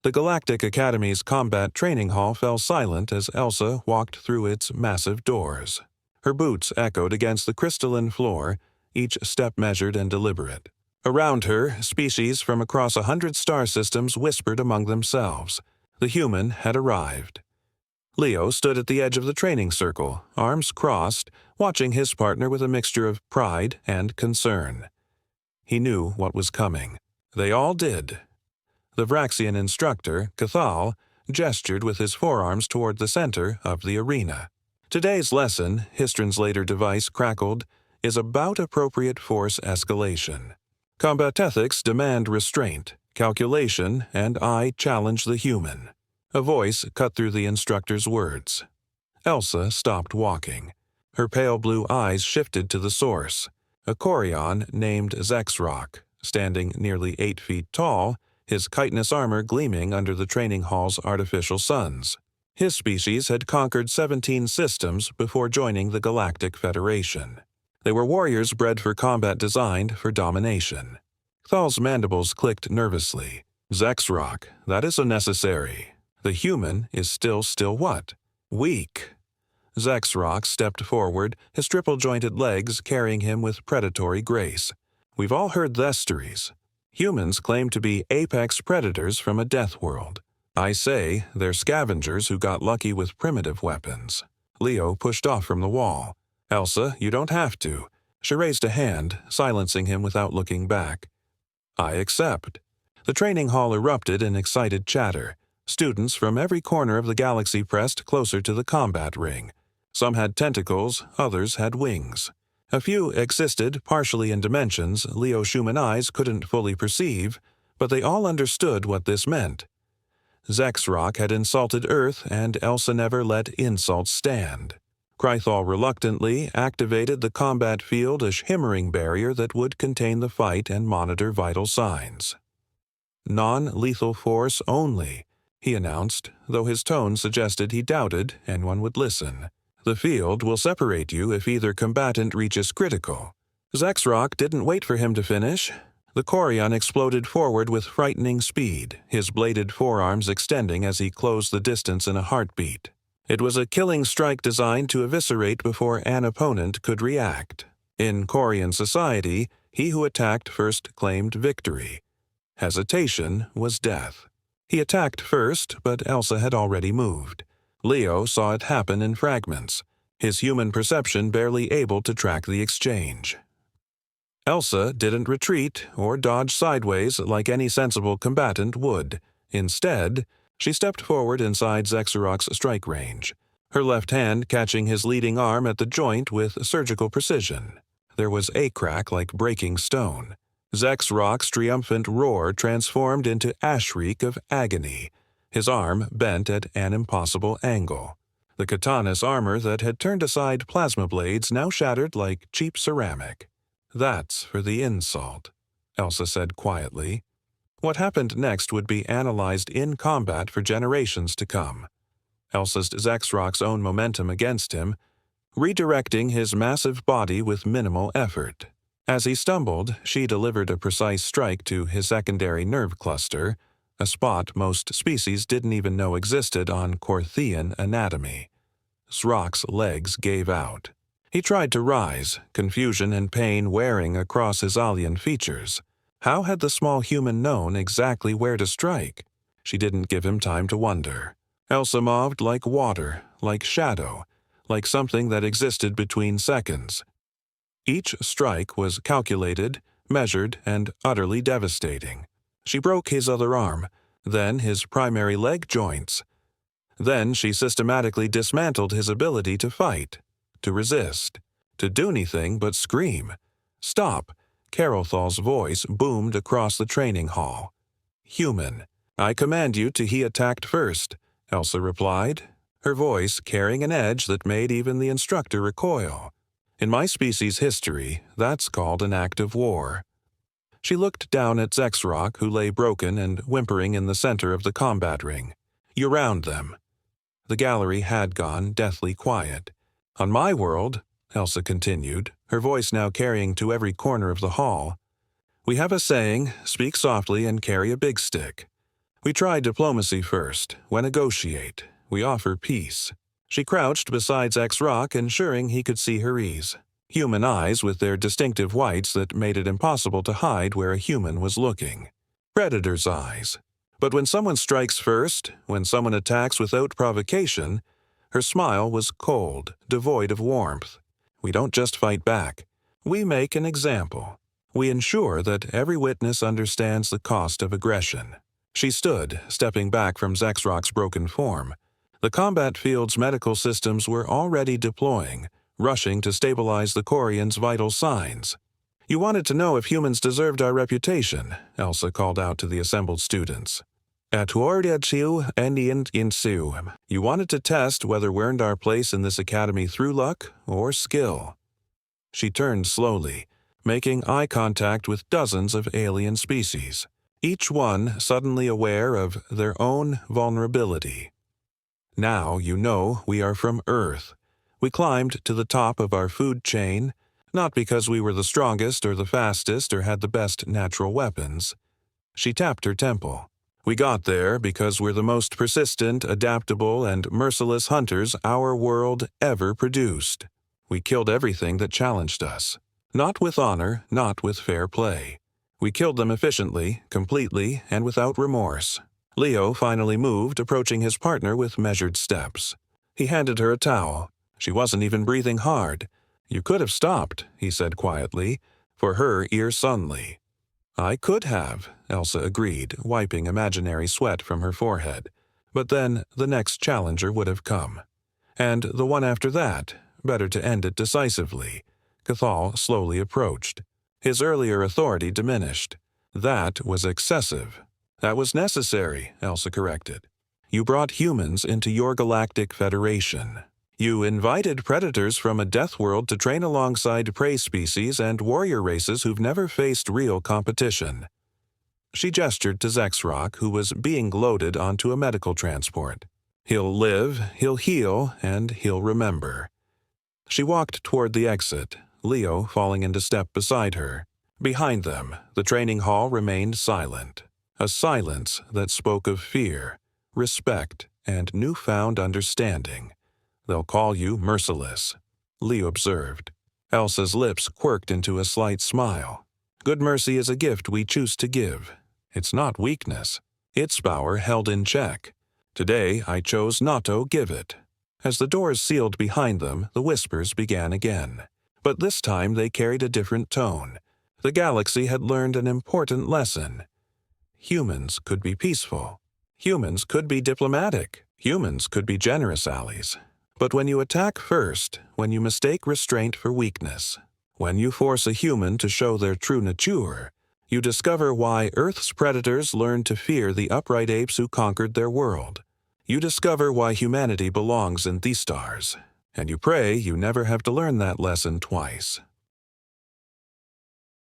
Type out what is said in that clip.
The Galactic Academy's combat training hall fell silent as Elsa walked through its massive doors. Her boots echoed against the crystalline floor, each step measured and deliberate. Around her, species from across 100 star systems whispered among themselves. The human had arrived. Leo stood at the edge of the training circle, arms crossed, watching his partner with a mixture of pride and concern. He knew what was coming. They all did. The Vraxian instructor, Cathal, gestured with his forearms toward the center of the arena. Today's lesson, Histron's later device crackled, is about appropriate force escalation. Combat ethics demand restraint, calculation, and I challenge the human. A voice cut through the instructor's words. Elsa stopped walking. Her pale blue eyes shifted to the source, a Corion named Zexrock, standing nearly 8 feet tall, his chitinous armor gleaming under the training hall's artificial suns. His species had conquered 17 systems before joining the Galactic Federation. They were warriors bred for combat designed for domination. Thal's mandibles clicked nervously. Zexrock, that is unnecessary. The human is still what? Weak. Zexrock stepped forward, his triple-jointed legs carrying him with predatory grace. We've all heard the stories. Humans claim to be apex predators from a death world. I say they're scavengers who got lucky with primitive weapons. Leo pushed off from the wall. Elsa, you don't have to. She raised a hand, silencing him without looking back. I accept. The training hall erupted in excited chatter. Students from every corner of the galaxy pressed closer to the combat ring. Some had tentacles, others had wings. A few existed partially in dimensions Leo's human eyes couldn't fully perceive, but they all understood what this meant. Zexrock had insulted Earth, and Elsa never let insults stand. Krythal reluctantly activated the combat field, a shimmering barrier that would contain the fight and monitor vital signs. Non-lethal force only, he announced, though his tone suggested he doubted anyone would listen. The field will separate you if either combatant reaches critical. Zexrock didn't wait for him to finish. The Corion exploded forward with frightening speed, his bladed forearms extending as he closed the distance in a heartbeat. It was a killing strike designed to eviscerate before an opponent could react. In Corion society, he who attacked first claimed victory. Hesitation was death. He attacked first, but Elsa had already moved. Leo saw it happen in fragments, his human perception barely able to track the exchange. Elsa didn't retreat or dodge sideways like any sensible combatant would. Instead, she stepped forward inside Zexrock's strike range, her left hand catching his leading arm at the joint with surgical precision. There was a crack like breaking stone. Zexrock's triumphant roar transformed into a shriek of agony, his arm bent at an impossible angle. The katana's armor that had turned aside plasma blades now shattered like cheap ceramic. That's for the insult, Elsa said quietly. What happened next would be analyzed in combat for generations to come. Elsa's Zexrock's own momentum against him, redirecting his massive body with minimal effort. As he stumbled, she delivered a precise strike to his secondary nerve cluster, a spot most species didn't even know existed on Corthian anatomy. Zrock's legs gave out. He tried to rise, confusion and pain wearing across his alien features. How had the small human known exactly where to strike? She didn't give him time to wonder. Elsa moved like water, like shadow, like something that existed between seconds. Each strike was calculated, measured, and utterly devastating. She broke his other arm, then his primary leg joints. Then she systematically dismantled his ability to fight, to resist, to do anything but scream. Stop! Carolthal's voice boomed across the training hall. Human, I command you to he attacked first, Elsa replied, her voice carrying an edge that made even the instructor recoil. In my species' history, that's called an act of war. She looked down at Zexrock, who lay broken and whimpering in the center of the combat ring. You round them. The gallery had gone deathly quiet. On my world, Elsa continued, her voice now carrying to every corner of the hall, we have a saying, speak softly and carry a big stick. We try diplomacy first, we negotiate, we offer peace. She crouched beside Zexrock, ensuring he could see her ease. Human eyes with their distinctive whites that made it impossible to hide where a human was looking. Predator's eyes. But when someone strikes first, when someone attacks without provocation, her smile was cold, devoid of warmth. We don't just fight back. We make an example. We ensure that every witness understands the cost of aggression. She stood, stepping back from Zexrock's broken form. The combat field's medical systems were already deploying, rushing to stabilize the Corion's vital signs. You wanted to know if humans deserved our reputation, Elsa called out to the assembled students. You wanted to test whether we earned our place in this academy through luck or skill. She turned slowly, making eye contact with dozens of alien species, each one suddenly aware of their own vulnerability. Now you know we are from Earth. We climbed to the top of our food chain, not because we were the strongest or the fastest or had the best natural weapons. She tapped her temple. We got there because we're the most persistent, adaptable, and merciless hunters our world ever produced. We killed everything that challenged us. Not with honor, not with fair play. We killed them efficiently, completely, and without remorse. Leo finally moved, approaching his partner with measured steps. He handed her a towel. She wasn't even breathing hard. You could have stopped, he said quietly, for her ear suddenly. I could have, Elsa agreed, wiping imaginary sweat from her forehead. But then the next challenger would have come. And the one after that, better to end it decisively. Cathal slowly approached. His earlier authority diminished. That was excessive. That was necessary, Elsa corrected. You brought humans into your Galactic Federation. You invited predators from a death world to train alongside prey species and warrior races who've never faced real competition. She gestured to Zexrock, who was being loaded onto a medical transport. He'll live, he'll heal, and he'll remember. She walked toward the exit, Leo falling into step beside her. Behind them, the training hall remained silent. A silence that spoke of fear, respect, and newfound understanding. They'll call you merciless, Leo observed. Elsa's lips quirked into a slight smile. Good mercy is a gift we choose to give. It's not weakness. It's power held in check. Today I chose not to give it. As the doors sealed behind them, the whispers began again. But this time they carried a different tone. The galaxy had learned an important lesson. Humans could be peaceful. Humans could be diplomatic. Humans could be generous allies. But when you attack first, when you mistake restraint for weakness, when you force a human to show their true nature, you discover why Earth's predators learned to fear the upright apes who conquered their world. You discover why humanity belongs in these stars, and you pray you never have to learn that lesson twice.